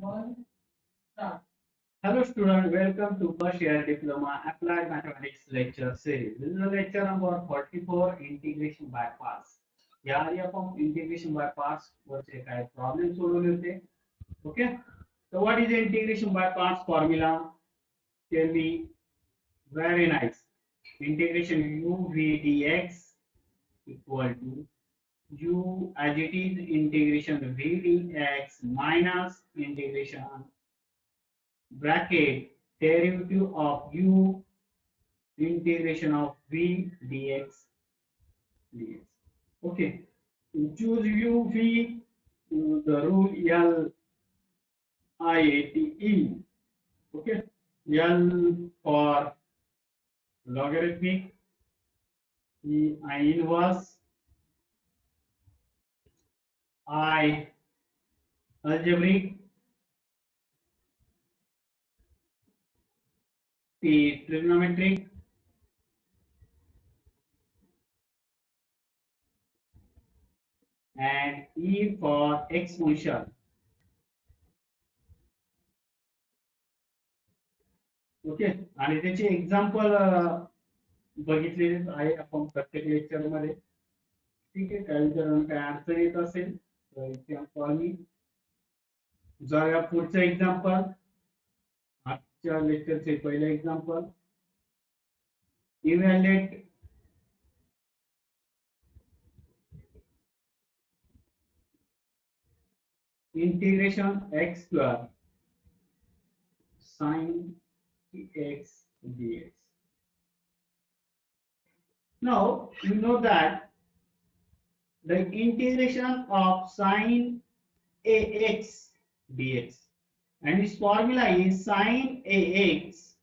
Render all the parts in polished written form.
Hello student, welcome to first year diploma applied mathematics lecture series. This is the lecture number 44 integration by parts. या आधी आपण integration by parts वरचे काय problem सोडवले होते. Okay? So what is the integration by parts formula? Tell me. Very nice. Integration u v dx equal to u as it is integration v dx minus integration bracket derivative of u integration of v dx dx. Okay, choose u v the rule L I A T E. Okay, L for logarithmic, E I inverse, I algebraic, T trigonometric, and E for exponential. Okay आणि त्याचे example बघितलेले आहे आपण प्रत्येक lecture मध्ये. ठीक आहे, काही जणांना काही अडचण येत असेल तर इथे आपण जाऊया पुढचं एक्झाम्पल. आजच्या लेक्चरचे पहिलं example. Evaluate integration x square sin x dx. Now you know that the integration of sin ax dx and its formula is sin ax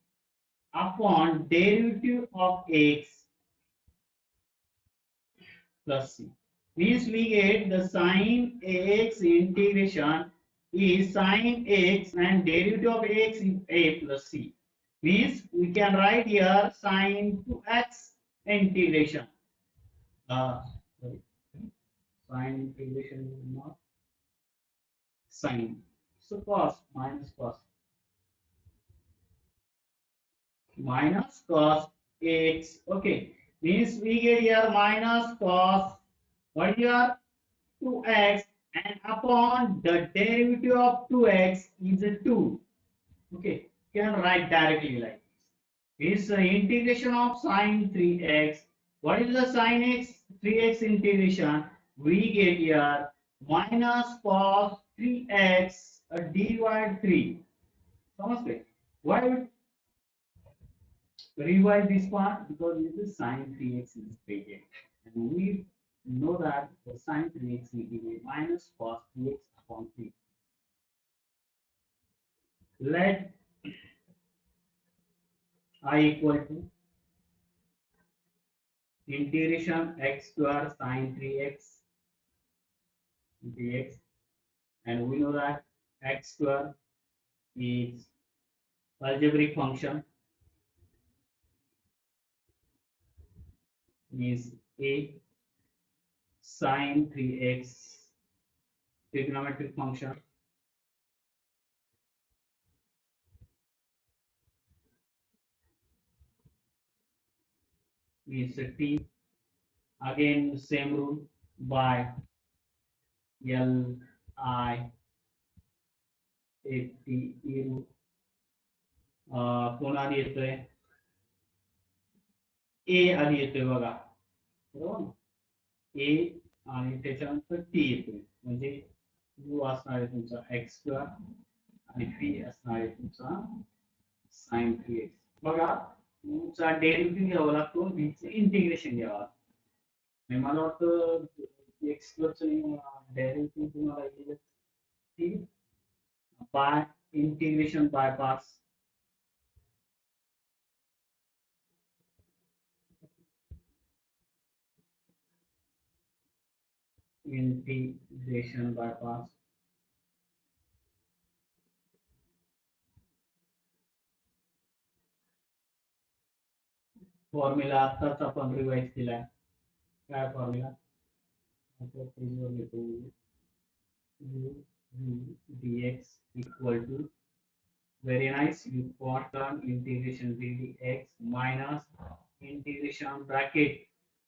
upon derivative of x plus c. Means we get the sin ax integration is sin x and derivative of x is a plus c. Means we can write here sin 2x integration. Sorry. Sin integration is not sin. So cos minus cos x. Okay. Means we get here minus cos what here 2x and upon the derivative of 2x is a 2. Okay. You can write directly like this. Is the integration of sin 3x. What is the sin x 3x integration? We get here minus cos 3x divided 3. Namaste. Why would revise this part? Because this is sin 3x is taken. And we know that the sin 3x will be minus cos 3x upon 3. Let I equal to integration x square sin 3x dx, and we know that x square is algebraic function is a sin 3x trigonometric function is t. Again same rule by L I A T E rule. कोण आधी येतोय ए आधी येतोय बघा बरोबर ना. ए आणि त्याच्यानंतर टी येतोय म्हणजे यू असणार आहे तुमचा एक्स स्क्वेअर आणि पी असणार आहे तुमचा साइन 3x. बघा तुमचा डेरिव्हेटिव्ह घ्यावा लागतो, व्हीचं इंटिग्रेशन घ्यावा लागतं. आणि मला वाटतं एक्स स्क्वेअरचं डेरिव्हेटिव्ह तुम्हाला येईल टी by integration by parts. Integration by parts. Formula आताच आपण रिवाइज केलाय. काय फॉर्म्युला? पेजवर घेतो. v dx equal to, very nice, you got term integration v dx minus integration bracket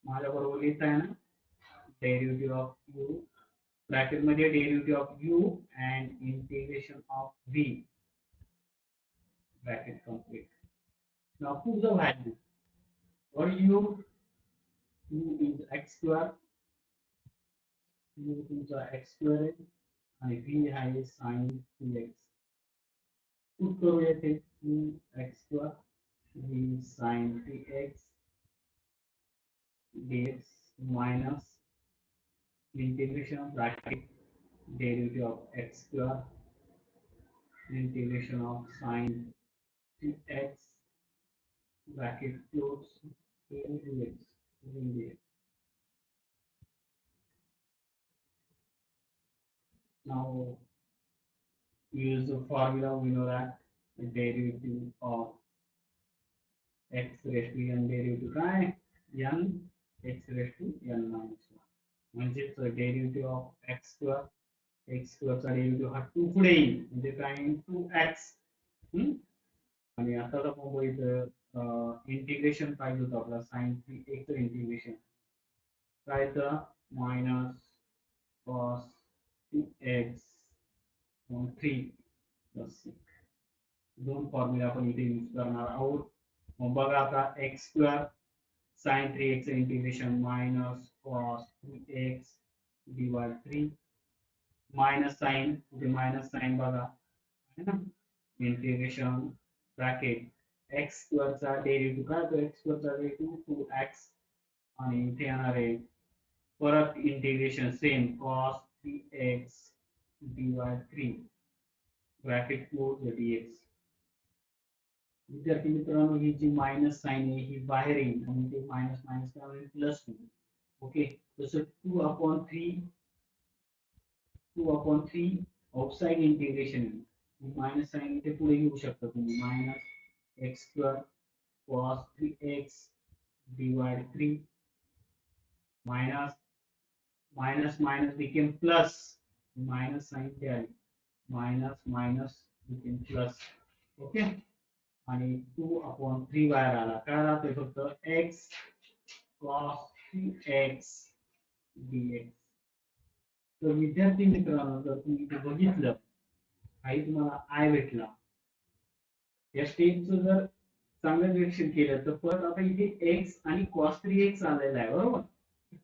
माझ्या बरोबर लिहित आहे ना, डेरिव्हेटिव्ह ऑफ u bracket मध्ये derivative of u and integration of v, bracket complete. Now put the value. What is u? U is x square, u is x square आणि v आहे sin 2x. put करूया ते u x square v sin 3x dx minus integration bracket derivative of x square integration of sin 3x bracket close dx dx. Now use the formula, we know that the derivative of x raised to n derivative काय n x raised to n minus 1 म्हणजेच derivative of x square x स्क्वेअरचा derivative हा 2 पुढे येईल म्हणजे काय 2x. आणि आता आपण बघितलं इंटिग्रेशन पाहिजे होतं आपला sin 3x चं इंटिग्रेशन काय तर मायनस cos 3x 3 प्लस 6 दोन फॉर्म्युला आपण इथे यूज करणार आहोत. मग बघा आता x square sin 3x integration minus cos 3x divide 3 minus sine म्हणजे मायनस साइन बघा है ना, इंटिग्रेशन ब्रॅकेट x स्क्वेअर चा डेरिव्हेटिव्ह काय तो x स्क्वेअर चा डेरिव्हेटिव्ह 2x आणि इथे येणार आहे परत integration same cos 3x divide 3 bracket close dx. विद्यार्थी मित्रांनो ही जी मायनस साइन आहे ही बाहेर येईल आणि ते मायनस मायनस काय होईल प्लस होईल. ओके, तसं 2/3 आउटसाइड इंटिग्रेशन मायनस साइन इथे पुढे घेऊ शकता तुम्ही minus X square cos 3x divide 3 minus minus minus became plus minus sine ते आली minus minus became plus. Okay, आणि 2/3 बाहेर आला काय राहते फक्त x cos 3x dx. तर विद्यार्थी मित्रांनो जर तुम्ही इथे बघितलं काही तुम्हाला आय भेटला या स्टेजचं जर चांगलं निरीक्षण केलं तर परत आता इथे x आणि cos 3x आलेला आहे बरोबर.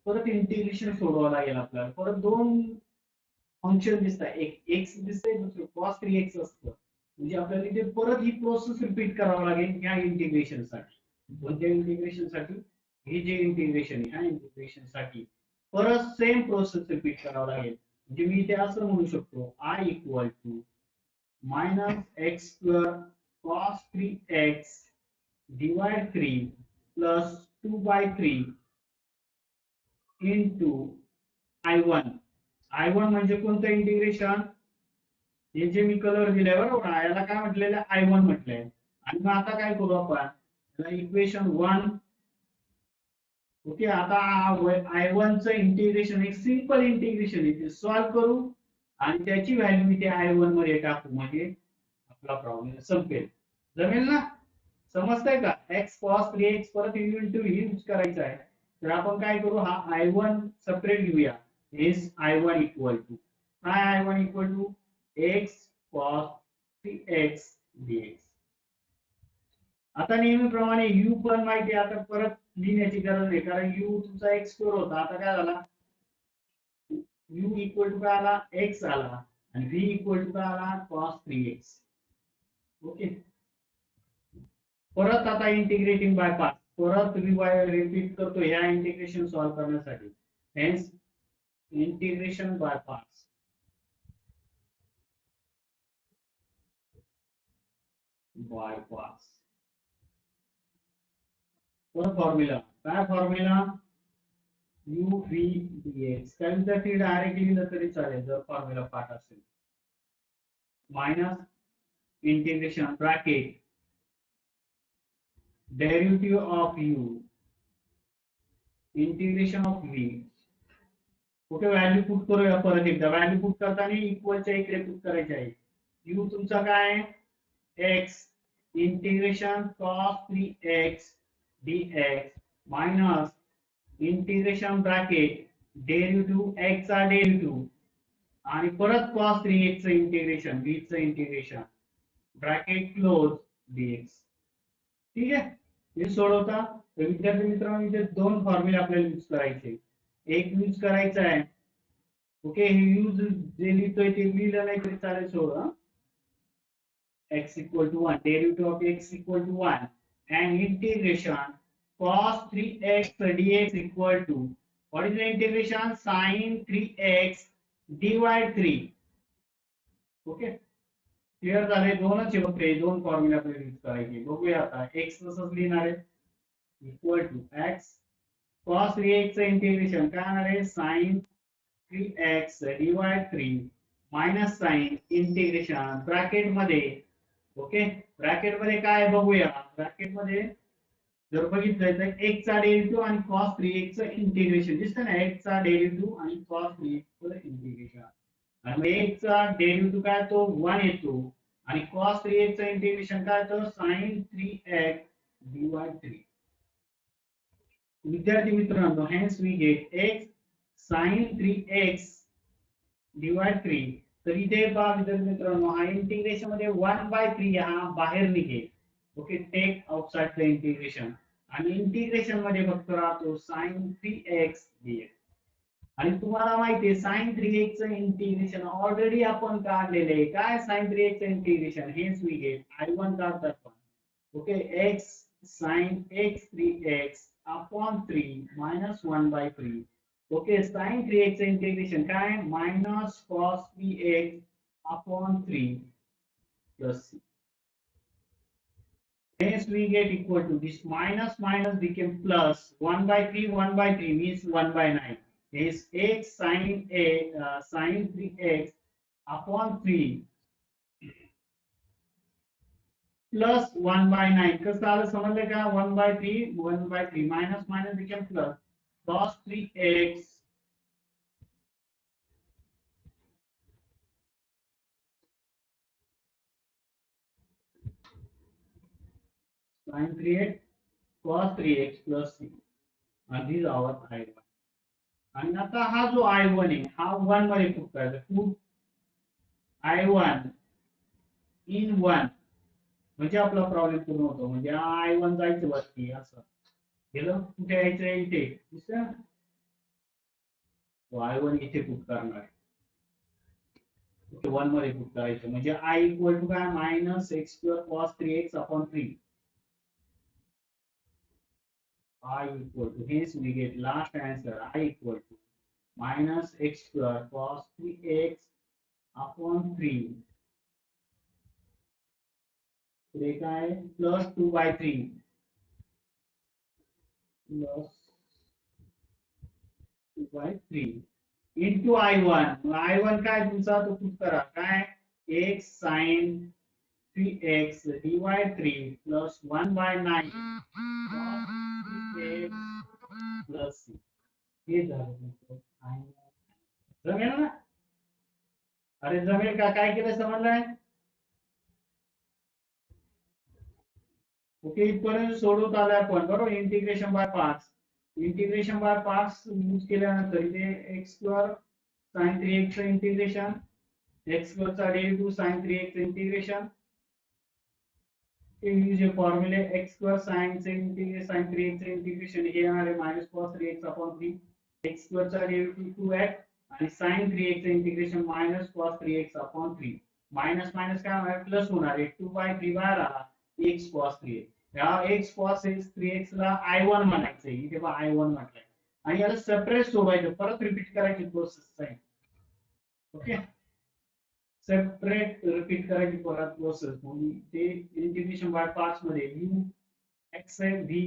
परत इंटिग्रेशन सोडवावं लागेल आपल्याला परत दोन फंक्शन दिसतात एक x दिसतंय दुसरं cos 3x असतं म्हणजे आपल्याला इथे परत ही प्रोसेस रिपीट करावं लागेल या इंटिग्रेशन साठी. कोणत्या इंटिग्रेशन साठी? हे जे इंटिग्रेशन आहे ह्या इंटिग्रेशन साठी परत सेम प्रोसेस रिपीट करावं लागेल. म्हणजे मी इथे असं म्हणू शकतो I equal to minus X square cos 3x divide 3 plus 2/3 into I1. I1 म्हणजे कोणतं इंटिग्रेशन? हे जे मी कलर दिलाय बरोबर याला काय म्हटलेलं I1 म्हटलंय. आणि मग आता काय करू आपण याला इक्वेशन 1. ओके, आता I1 चं इंटिग्रेशन एक सिंपल इंटिग्रेशन आहे ते सॉल्व करू आणि त्याची व्हॅल्यू इथे I1 मध्ये टाकू म्हणजे आपला प्रॉब्लेम संपेल. जमेल ना? समजतंय का? x cos 3x परत इंटू यूज करायचा आहे तर आपण काय करू हा I1 सेपरेट घेऊया. हेच I1 इक्वल टू काय I1 equal to x cos 3x dx. आता नेहमीप्रमाणे u पण माहिती आहे आता परत लिहिण्याची गरज नाही कारण u तुमचा x स्क्वेअर होता आता काय झाला u इक्वल टू काय आला x आला आणि v इक्वल टू काय आला cos 3x. ओके, परत आता इंटिग्रेटिंग बाय पार्ट परत रिपीट करतो ह्या इंटिग्रेशन सॉल्व करण्यासाठी. हेन्स इंटिग्रेशन बाय पार्ट्स परत फॉर्म्युला काय फॉर्म्युला u v dx काय विद्यार्थी डायरेक्टली लिहिलं तरी चालेल जर फॉर्म्युला पाठ असेल. Minus integration bracket derivative of u integration of v okay, value put करूया परत एकदा. व्हॅल्यू पुट करताना इक्वलच्या इकडे पुट करायचे आहे. यू तुमचा काय आहे, x integration cos 3x dx minus integration bracket derivative x चा डेरिव्हेटिव्ह आणि परत cos 3x चं इंटिग्रेशन, b चं इंटिग्रेशन ब्रॅकेट क्लोज dx. ठीक आहे, हे सोडवता. तर विद्यार्थी मित्रांनो, इथे दोन फॉर्म्युले आपल्याला यूज करायचे. एक यूज करायचा आहे, ओके, हे यूज जे लिहितोय ते लिहिलं नाही तरी चालेल, सोडा. x equal to 1, derivative of x equal to 1 and integration cos 3x dx equal to, what is the integration, sin 3x divide 3. Okay, clear झाले. दोनच आहे फक्त, दोन फॉर्म्युले आपल्याला यूज करायचे. बघूया आता. x तसंच लिहिणार आहे, equal to x cos 3x चं इंटिग्रेशन काय होणार आहे, sin 3x divide 3 minus sine integration bracket मध्ये. ओके, ब्रॅकेट मध्ये काय बघूया. ब्रॅकेट मध्ये जर बघितलं तर x चा डेरिव्हेटिव्ह आणि cos 3x चं इंटिग्रेशन दिसतं ना, x चा डेरिव्हेटिव्ह आणि cos 3x चं इंटिग्रेशन. आणि मग x चा डेरिव्हेटिव्ह काय तो 1 येतो आणि cos 3x चं इंटिग्रेशन काय तर sin 3x डिवाइड 3. विद्यार्थी मित्रांनो, hence we get x sin 3x divide 3. तर इथे पहा विद्यार्थी मित्रांनो, हा इंटिग्रेशन मध्ये 1/3 हा बाहेर निघेल. Okay, take outside the integration आणि इंटिग्रेशन मध्ये फक्त राहतो sin 3x dx. आणि तुम्हाला माहिती आहे sin 3x चं इंटिग्रेशन ऑलरेडी आपण काढलेले आहे. काय sin 3x चं इंटिग्रेशन, हेच we get I1 काढतात पण. Okay, x sin x 3x upon 3 minus 1/3. Okay, sin 3x चं इंटिग्रेशन काय, minus cos 3x upon 3 plus c. Hence we get equal to this minus minus became plus 1/3 means 1/9 is x sin 3x upon 3 plus 1/9. कसं आलं समजलं का, 1/3 minus minus became plus cos 3x sin 3x cos 3x plus c. And this is our I1. आणि आता हा जो I1 आहे हा 1 मध्ये पुट करायचा. पुट I1 in 1 म्हणजे आपला प्रॉब्लेम पूर्ण होतो. म्हणजे I1 जायचं वरती, असं गेलं. कुठे यायचं, इथे दिसतं, तो I1 इथे पुट करणार आहे. ओके, 1 मध्ये पुट करायचं म्हणजे I इक्वल टू काय, minus X square cos 3x upon 3. I equal to, hence we get last answer I equal to minus x square cos 3x upon 3. तो काय plus 2/3 plus 2/3 into I1. I1 काय तुमचा तो put करा, काय x sin 3x divide 3 plus 1/9 cos 3x plus c. हे झालं. जमेल ना, अरे जमेल का, काय केलं समजलंय. ओके, इथपर्यंत सोडवत आलाय आपण, बरोबर. Integration by parts, integration by parts use केल्यानंतर इथे x स्क्वेअर sin 3x चं इंटिग्रेशन, x स्क्वेअर चा डेरिव्हेटिव्ह sin 3x चं इंटिग्रेशन, यूज हे फॉर्म्युले x स्क्वेअर sin चे इंटिग्रेशन sin 3x चे इंटिग्रेशन हे येणार आहे minus cos 3x upon 3. x square चा डेरिव्हेटिव्ह 2x आणि sin 3x चे integration minus cos 3x upon 3. Minus minus काय होणार, प्लस होणार आहे. 2/3 बाहेर आला, x cos 3x. या x cos 3x ला I1 म्हणायचं, इथे बघा I1 म्हटलंय. आणि याला सेपरेट सोडवायचं, परत रिपीट करायची प्रोसेस आहे. ओके, सेपरेट रिपीट करायची परत प्रोसेस. म्हणून ते इंटिग्रेशन बाय पार्ट्स मध्ये u x v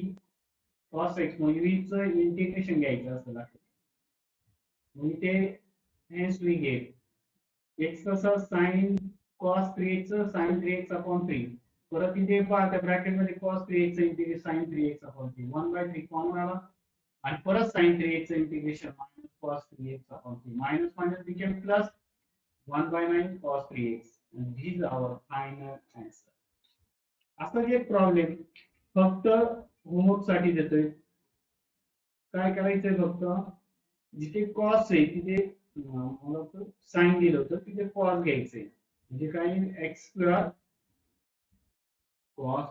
cos x म्हणजे v चं इंटिग्रेशन घ्यायचं असं लागतं. म्हणजे ते hence we get x कसं sin cos 3x चं sin 3x upon 3. परत इथे पहा त्या ब्रॅकेट मध्ये cos 3x चं integration sin 3x upon 3 1/3 common आला आणि परत sin 3x चं integration cos 3x upon 3. Minus minus became plus 1 by 9 cos 3x. And this is our final answer. असाच एक प्रॉब्लेम फक्त होमवर्क साठी देतोय. काय करायचंय फक्त जिथे कॉस आहे तिथे मला साइन दिलं होतं तिथे कॉस घ्यायचंय म्हणजे काय x square cos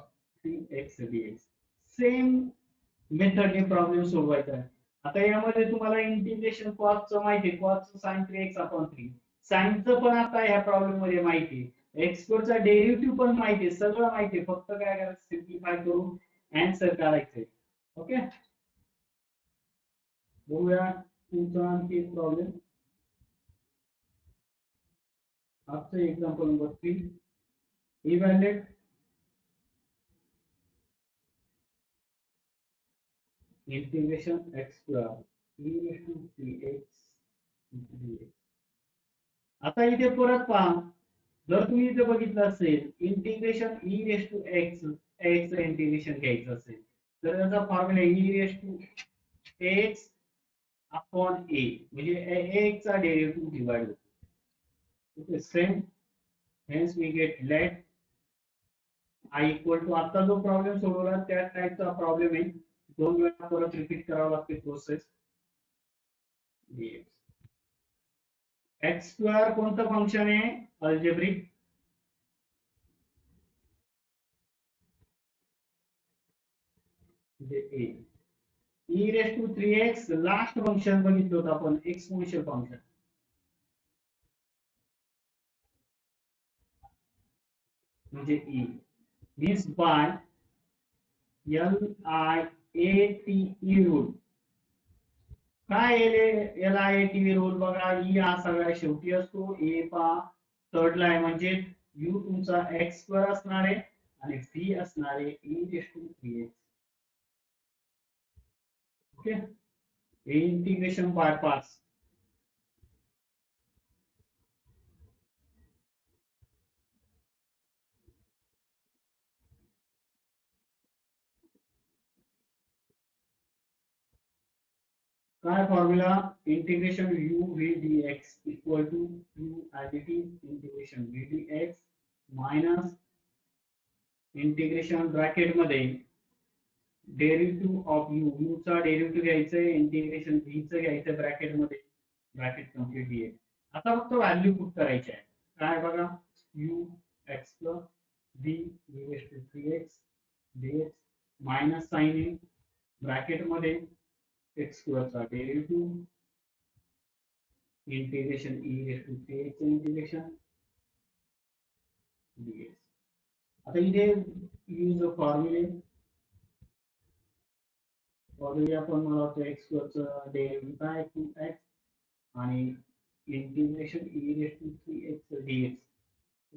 3x dx. Same मेथडने प्रॉब्लेम सोडवायचा आहे. आता यामध्ये तुम्हाला इंटिग्रेशन कॉसचं माहिती आहे, कॉसचं साइन 3x अपॉन 3. साइनचं पण आता ह्या प्रॉब्लेम मध्ये माहिती आहे, एक्स स्क्वेअरचा डेरिव्हेटिव्ह पण माहिती आहे, सगळं माहिती आहे. फक्त काय करायचं सिम्प्लिफाय करून आन्सर काढायचंय. ओके, बघूया तुमचा आणखी एक प्रॉब्लेम. आजचं example number 3. Evaluate integration x square e raised to 3x dx. आता इथे परत पहा, जर तुम्ही इथे बघितलं असेल integration e raised to x चं इंटिग्रेशन घ्यायचं असेल तर त्याचा formula e raised to x upon a म्हणजे x चा डेरिव्हेटिव्ह डिवाइड होतो. Okay, same hence we get let I equal to आता जो प्रॉब्लेम सोडवला त्या टाइपचा प्रॉब्लेम आहे. दोन वेळा परत रिपीट करावं लागते प्रोसेस. एक्स स्क्वेअर कोणतं फंक्शन आहे algebraic? A. e raise to 3x last function बघितलं होतं आपण एक्सपोनेन्शियल फंक्शन. म्हणजे e means by LIATE rule. काय LIATE रूल बघा, ई हा सगळ्या शेवटी असतो, ए पा थर्डला आहे म्हणजे यू तुमचा एक्स स्क्वेअर असणार आहे आणि व्ही असणार आहे e raise to 3x. Okay, integration by parts. काय formula? Integration u v dx equal to u as it is integration v dx minus integration bracket मध्ये डेरिव्हेटिव्ह ऑफ u, u चा derivative घ्यायचंय, integration v चं घ्यायचं bracket मध्ये, bracket complete आहे. आता फक्त व्हॅल्यू पुट करायची आहे. काय बघा, u x plus v raised to 3x dx minus sine आहे ब्रॅकेट मध्ये x स्क्वेअर चा derivative integration e raised to 3x integration dx. आता इथे यूज फॉर्म्युले आपण मला वाटतं x स्क्वेअर चा डेरिव्हेटिव्ह काय 2x आणि integration e raised to 3x dx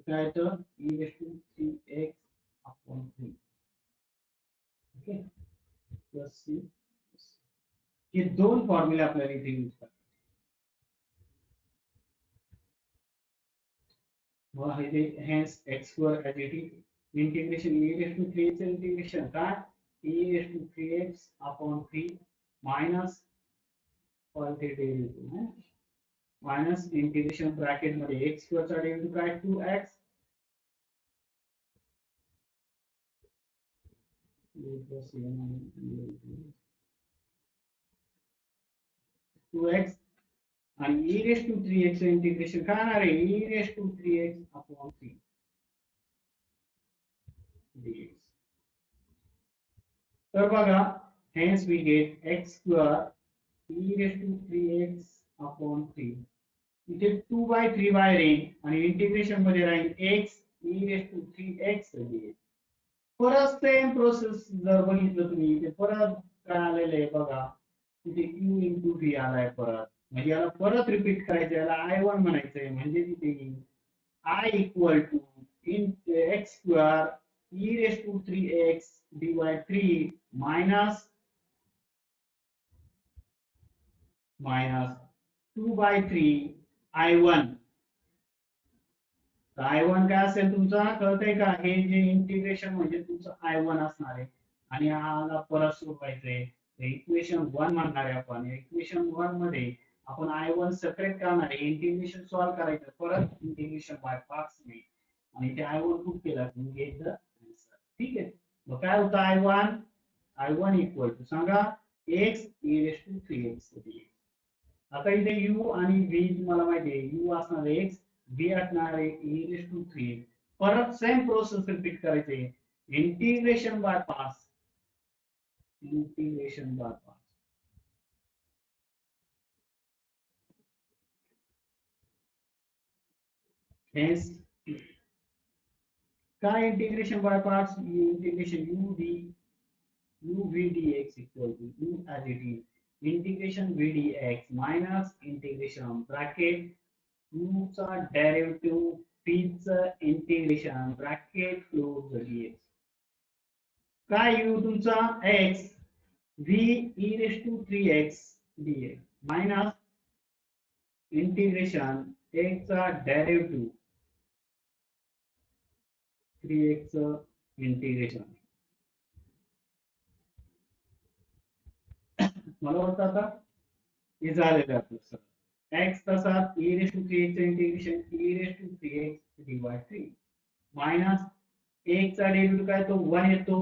काय तर e raised to 3x upon 3. Okay, plus c. हे दोन फॉर्म्युले आपल्याला इथे यूज करायचे. मग हे hence x square as it is integration e raised to 3x integration काय e raised to 3x upon 3 minus quality derivative minus integration bracket मध्ये x square चा डेरिव्हेटिव्ह काय 2x 2x आणि e raised to 3x integration काय आहे e raised to 3x upon 3 dx. तर बघा, hence we get x square e raised to 3x upon 3. इथे 2 by 3 बाहेर येईल आणि इंटिग्रेशन मध्ये राहील x e raised to 3x dx. परत सेम प्रोसेस जर बघितलं तुम्ही इथे परत काय आलेलं आहे बघा, इथे u into v आलाय परत, म्हणजे याला परत रिपीट करायचं, याला I1 म्हणायचंय म्हणजे तिथे I equal to x square e raised to 3x divided 3 minus 2 by 3 I1. I1 काय असेल तुमचा कळतंय का? हे जे इंटिग्रेशन म्हणजे तुमचं I1 असणार आहे आणि हाला परत सोडवायचंय. इक्वेशन 1 म्हणणार आहे आपण. इक्वेशन 1 मध्ये आपण I1 सेपरेट करणार आहे, इंटिग्रेशन सॉल्व करायचं, परत इंटिग्रेशन बाय पार्ट्स नाही आणि ते I1 खूप केला तुम्ही गेट द आन्सर. ठीक आहे. मग काय होतं I1 इक्वल टू सांगा x e raise to 3x dx. आता इथे u आणि v तुम्हाला माहिती आहे, u असणार आहे x, v असणार आहे e रेस टू 3x. परत सेम प्रोसेस रिपीट करायचे, integration by parts, integration by parts. Hence, काय integration by parts, integration u v dx equal to u as it is, integration v dx minus integration bracket u चा derivative v चा integration bracket close dx. काय u तुमचा x v e raise to 3x dx minus integration x चा derivative 3x integration. मला वाटतं आता हे झालेलं आहे आपलं सर. x तसाच e raise to 3x integration e raise to 3x divide 3 minus x चा डेरिव्हेटिव्ह काय तो 1 येतो,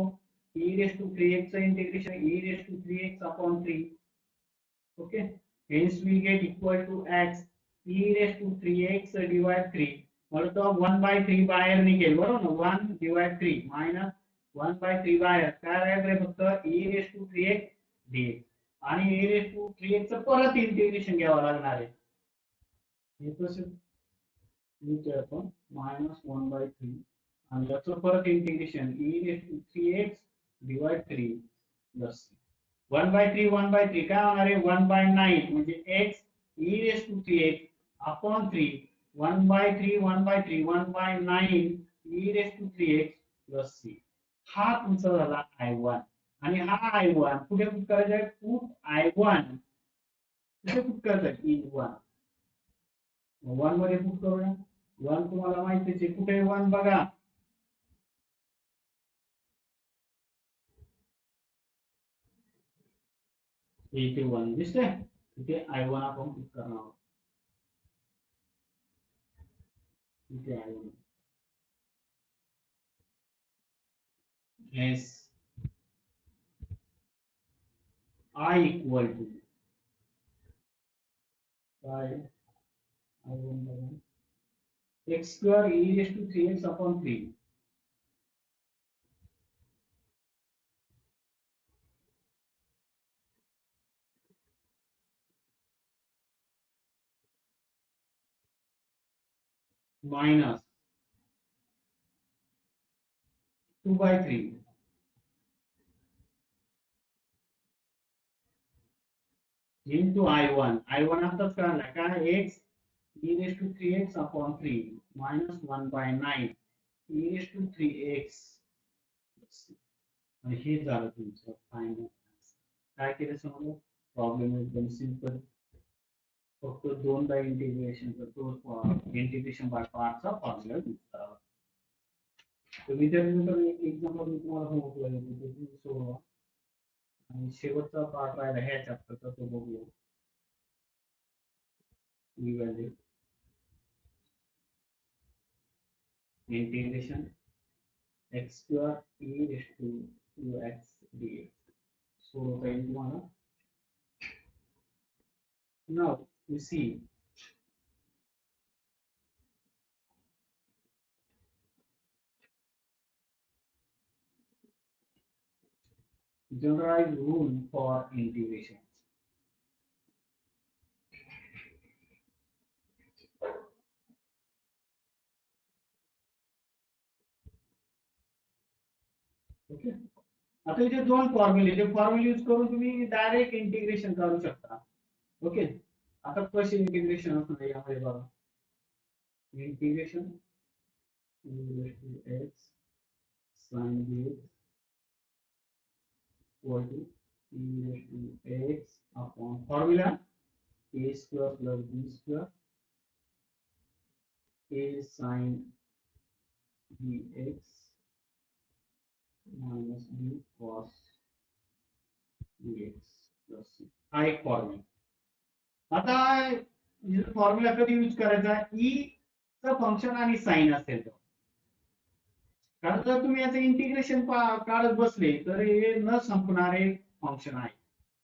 e raise to 3x integration e raise to 3x upon 3. Okay, hence we get equal to x e raise to 3x divide 3. मला तो 1 by 3 बाहेर निघेल बरोबर ना, 1 डिवाइड 3 मायनस 1 बाय 3 बाहेर काय राहील फक्त e raise to 3x dx आणि e रेस टू 3x चं परत इंटिग्रेशन घ्यावं लागणार आहे. हे कसं लिहितोय आपण मायनस 1 बाय 3 आणि याचं परत integration e raise to 3x divide 3 plus 1 by 3 1 by 3 काय होणार आहे 1 बाय 9 म्हणजे x e raise to 3x upon 3 1 by 3 1 by 3 1 by 9 e raise to 3x plus c. हा तुमचा झाला I1 आणि हा I1 कुठे पुट करायचा आहे, पुट I1 कुठे पुट करायचा आहे E1 1 मध्ये पुट करूया. 1 तुम्हाला माहितीच आहे, कुठे 1 बघा इथे 1 दिसते, इथे I1 आपण पुट करणार आहोत, इथे I1. Yes, I equal to I1 x square e raised to 3x upon 3 minus 2 by 3 into I1. I1 आताच कळाला काय x e raised to 3x upon 3 minus 1 by 9 e raised to 3x. आणि हे झालं तुमचं फायनल. काय केलं समजा, प्रॉब्लेम एकदम सिंपल, फक्त दोनदा इंटिग्रेशन करतो, इंटिग्रेशन बाय पार्टचा फॉर्म्युला यूज करावा. तर विद्यार्थ्यांना एक एक्झाम्पल मी तुम्हाला सांगतो आहे, ते तुम्ही सोडवा आणि शेवटचा पार्ट राहिला ह्या चॅप्टरचा तो बघूया. Evaluate integration x square e raised to 2x dx. सोडवता येईल तुम्हाला. Now you see generalized rule for integration. Okay, आता इथे दोन फॉर्म्युले, जे फॉर्म्युले यूज करून तुम्ही डायरेक्ट इंटिग्रेशन करू शकता. ओके, आता कसे इंटिग्रेशन असणार यामध्ये बघा, integration x sin dx equal to e to x upon formula a square plus b square a sin dx minus b cos dx plus c. हा एक फॉर्म्युला. आता फॉर्म्युला कधी यूज करायचा, ई चं फंक्शन आणि साइन असेल तर. कारण जर तुम्ही याचं इंटिग्रेशन काढत बसले तर हे न संपणारे फंक्शन आहे.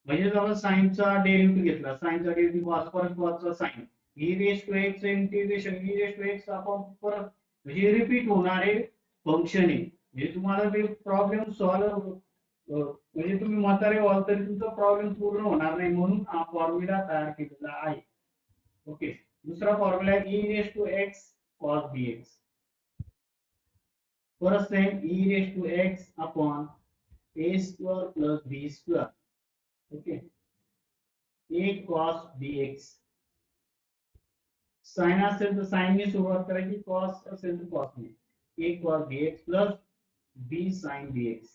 म्हणजे जेव्हा साइनचा डेरिव्हेटिव्ह घेतला, साइनचा डेरिव्हेटिव्ह कॉस परत कॉसचा sine, e raise to x integration e raise to x आपण परत म्हणजे रिपीट होणारे फंक्शन आहे. म्हणजे तुम्हाला ते प्रॉब्लेम सॉल्व्ह म्हणजे तुम्ही म्हातारे व्हाल तरी तुमचा प्रॉब्लेम पूर्ण होणार नाही, म्हणून हा फॉर्म्युला तयार केलेला आहे. ओके. दूसरा फॉर्मूला है e raise to x cos bx. First time e raise to x upon a square plus b square. Okay. a cos bx. Sine असेल तर साइन ने सुरुवात करायची, cos असेल तर cos ने. a cos bx प्लस b sin bx.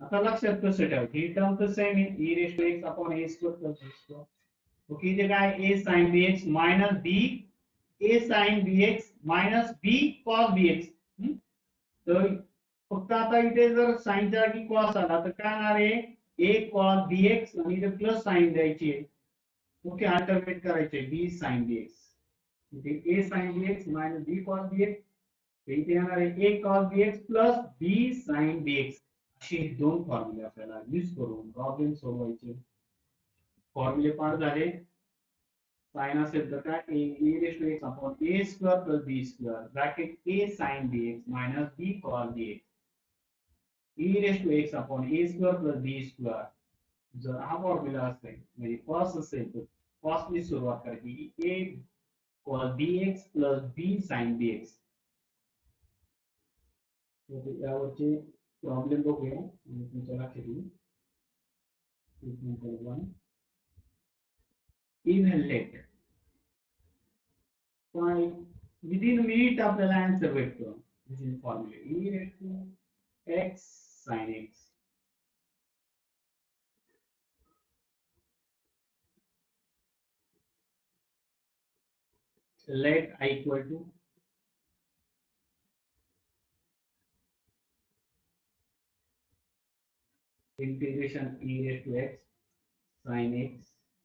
आता लक्षात कसं ठेवायचं, ही टर्म तर सेम आहे, e raise to x upon a square plus b square. Okay, इथे काय a sin bx minus b a sin bx minus b cos bx. तर फक्त आता इथे जर साइन जागी cos आला तर काय होणार आहे, a cos bx आणि इथे प्लस साइन द्यायची आहे. ओके, अल्टरनेट करायचे b sin bx. इथे a sin bx minus b cos bx, इथे येणार आहे a cos bx प्लस b sin bx. असे दोन फॉर्म्युले आपल्याला यूज करून प्रॉब्लेम सोडवायचे. फॉर्म्युले पाठ झाले. साइन असेल तर काय a raise to x upon a square plus b square bracket a sine b x minus b cos b x e raise to x upon a square plus b square. जर हा formula असेल म्हणजे cos असेल तर कॉसनी सुरुवात करायची, a cos b x plus b sine b x. यावरचे प्रॉब्लेम बघूया तुमच्या लक्षात येईल. एक्झाम्पल 1 इव्हॅल्युएट विदिन मिनिट आपल्याला आन्सर भेटतो. This is formula e raise to x sin x. Let I equal to integration e raised to x sin x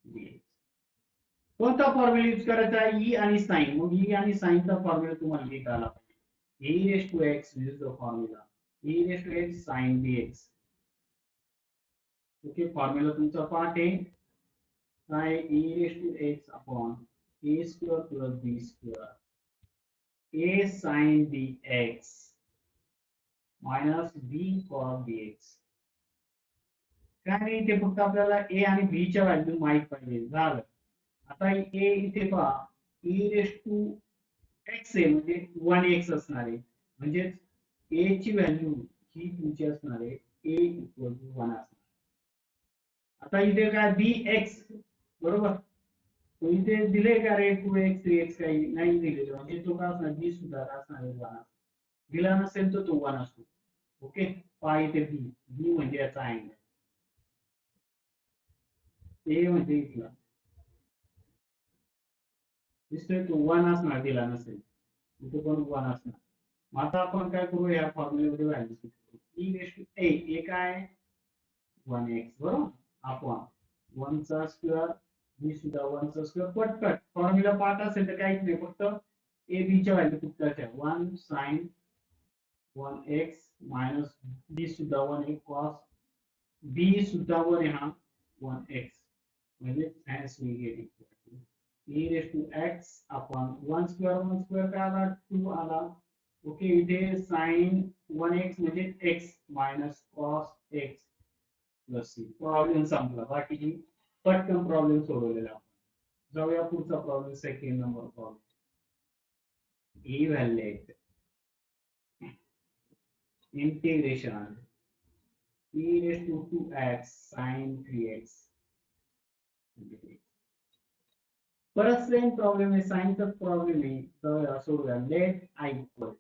dx. कोणता formula use करायचा आहे, ई आणि साइन. मग ई आणि साइनचा formula तुम्हाला लिहिता आला पाहिजे. e raised to x use the formula e raised to x sin dx. Okay, formula तुमचा पाठ आहे काय, e raised to x upon a square plus b square a sin dx minus b cos dx. काय नाही, इथे फक्त आपल्याला ए आणि बी च्या व्हॅल्यू माहित पाहिजे, झालं. आता ए इथे पहा, ई रेस टू एक्स आहे म्हणजे 1x असणार आहे, म्हणजे ए ची व्हॅल्यू ही तुमची असणार आहे a इक्वल टू 1 असणार. आता इथे काय बी एक्स बरोबर, तो इथे दिले का रे 2x 3x काही नाही दिलेलं, म्हणजे तो काय असणार बी सुद्धा असणार आहे 1. दिला नसेल तर तो 1 असतो. ओके, पहा इथे बी बी म्हणजे याचा अँगल, ए म्हणजे इथला दिसतोय तो 1 असणार, दिला नसेल इथे पण 1 असणार. मग आता आपण काय करू, या फॉर्म्युलेमध्ये व्हॅल्यू करू, ई रेस टू ए काय 1x बरोबर अपॉन 1 चा स्क्वेअर बी सुद्धा 1 चा स्क्वेअर. पटकट फॉर्म्युला पाठ असेल तर काहीच नाही, फक्त ए बी च्या व्हॅल्यू पुटकायच्या, 1 sin 1x मायनस बी सुद्धा 1 आहे cos बी सुद्धा 1 आहे हा 1x, म्हणजे hence we get equal to e raised to x upon 1 square काय आला 2 आला. ओके, इथे sin 1x म्हणजे x minus cos x plus c. Problem संपला, बाकीची पटकन प्रॉब्लेम सोडवलेला आपण. जाऊया पुढचा problem, second number problem. Evaluate integration e raised to 2x sin 3x. परत सेम प्रॉब्लेम आहे, साइनचा प्रॉब्लेम आहे, तर सोडूया. Let I equal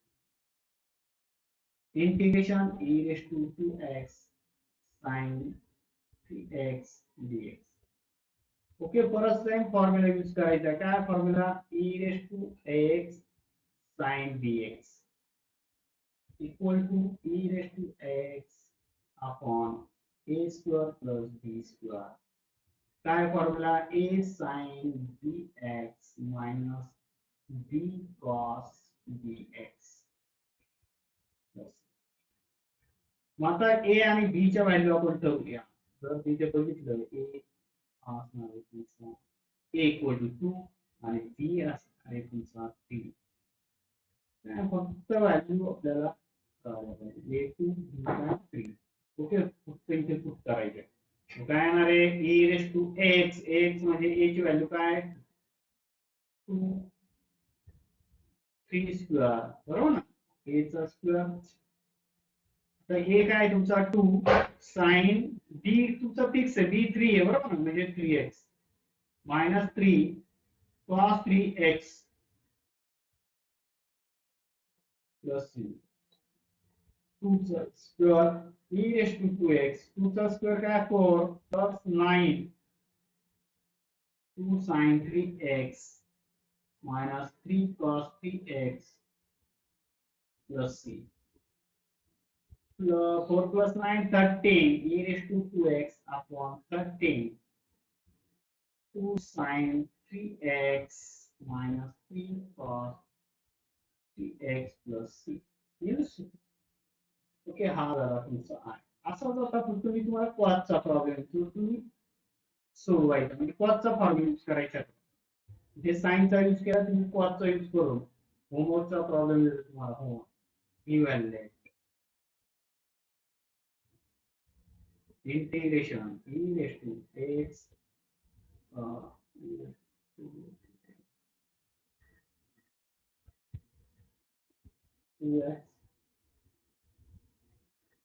integration e raise to 2x sin 3x dx. Okay, परत सेम फॉर्म्युला यूज करायचा, काय formula e raise to x sin dx equal to e raise to x upon a square plus b square. काय formula a sine b x minus b cos b x. मग आता ए आणि बी च्या value आपण ठरवूया. जर तिथे बघितलं ए असणार आहे तुमचा ए इक्वल टू 2 आणि बी असणार आहे तुमचा 3. फक्त व्हॅल्यू आपल्याला कळायला पाहिजे ए 2 बी 3. ओके, फक्त इथे पुट करायचे. काय येणार आहे e raise to x. X म्हणजे ए ची व्हॅल्यू काय 2 3 स्क्वेअर बरोबर ना, ए चा स्क्वेअर. तर हे काय तुमचा 2 साइन बी तुमचा फिक्स आहे बी 3 आहे बरोबर ना, म्हणजे 3x minus 3 cos 3x plus 2 चा square e raise to 2x 2 चा स्क्वेअर काय 4 plus 9 2 sin 3x minus 3 cos 3x plus c. 4 plus 9 13 e raised to 2x upon 13 2 sin 3x minus 3 cos 3x plus c. Yes. Okay, हा झाला तुमचा आहे. असाच आता फक्त मी तुम्हाला कॉसचा प्रॉब्लेम तुम्ही सोडवायचा म्हणजे कॉसचा फॉर्म्युला यूज करायचा. जे साइनचा यूज केला तुम्ही कॉसचा यूज करून होमवर्कचा प्रॉब्लेम येतो तुम्हाला. Homework evaluate integration e raised to x x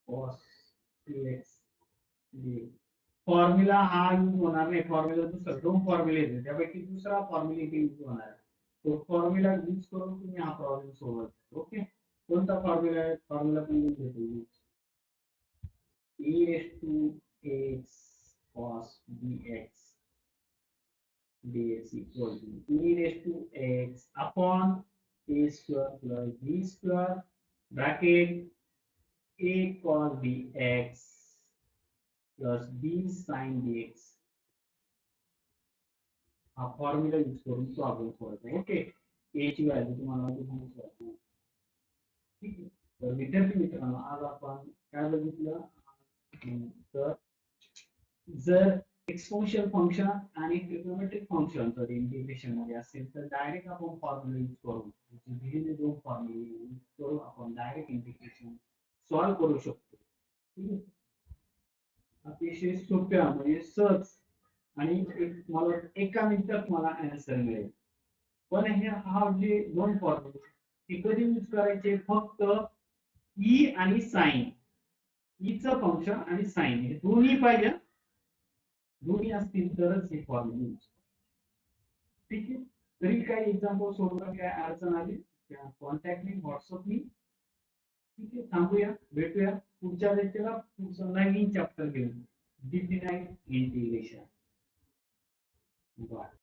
cos 3x formula हा यूज होणार नाही. फॉर्म्युला दुसरा 2 फॉर्म्युले आहेत त्यापैकी दुसरा फॉर्म्युला इथे यूज होणार आहे. तो फॉर्म्युला यूज करून तुम्ही हा प्रॉब्लेम सोडवता. ओके, कोणता फॉर्म्युला आहे फॉर्म्युला पण यूज होतो e raised to x cos bx dx equal to e raised to x upon a square plus b square bracket a cos bx plus b sin dx. हा formula use करून problem सोडवतो. Okay, ए ची value तुम्हाला माहिती आहे. ठीक आहे, तर विद्यार्थी मित्रांनो आज आपण काय बघितलं तर जर एक्सपोनेन्शियल फंक्शन आणि ट्रिग्नोमेट्रिक फंक्शन जर इंटिग्रेशन मध्ये असेल तर डायरेक्ट आपण फॉर्म्युला यूज करू. दिलेले 2 फॉर्म्युले यूज करून आपण डायरेक्ट इंटिग्रेशन सॉल्व्ह करू शकतो. ठीक आहे, अतिशय सोप्या म्हणजे सहज आणि मला एका मिनिटात मला आन्सर मिळेल. पण हे हा जे 2 फॉर्म्युले ते कधी यूज करायचे फक्त ई आणि साइन. ई चं फंक्शन आणि साइन हे दोन्ही पाहिजे. दोन्ही असतील तरच हे फॉर्म्युला यूज. ठीक आहे, तरी काही एक्झाम्पल सोडवलं काय अडचण आली कॉन्टॅक्ट मी व्हॉट्सअपनी. ठीक आहे, थांबूया, भेटूया पुढच्या लेक्चरला पुढचं नवीन चॅप्टर घेऊन डिफाइन इंटिग्रेशन. बाय.